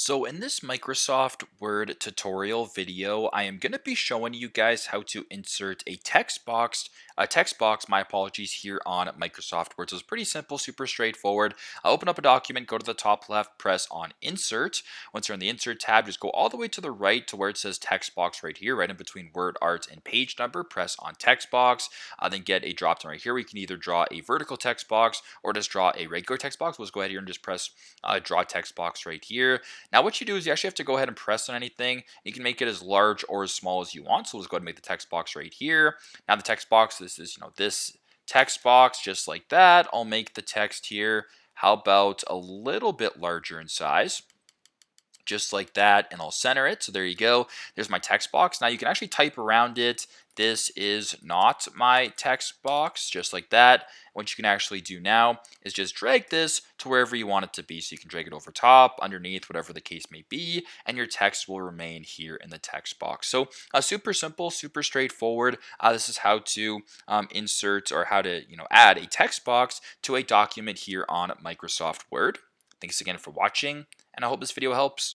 So in this Microsoft Word tutorial video, I am going to be showing you guys how to insert a text box, my apologies, here on Microsoft Word. So it's pretty simple, super straightforward. Open up a document, go to the top left, press on Insert. Once you're in the Insert tab, just go all the way to the right to where it says Text Box right here, right in between Word Art and Page Number. Press on Text Box, then get a drop down right here. We can either draw a vertical text box or just draw a regular text box. Let's go ahead here and just press Draw Text Box right here. Now what you do is you actually have to go ahead and press on anything. You can make it as large or as small as you want. So let's go ahead and make the text box right here. Now the text box, this is, this text box just like that. I'll make the text here. How about a little bit larger in size? Just like that, and I'll center it. So there you go. There's my text box. Now you can actually type around it. This is not my text box, just like that. What you can actually do now is just drag this to wherever you want it to be. So you can drag it over top, underneath, whatever the case may be, and your text will remain here in the text box. So super simple, super straightforward. This is how to insert or how to add a text box to a document here on Microsoft Word. Thanks again for watching, and I hope this video helps.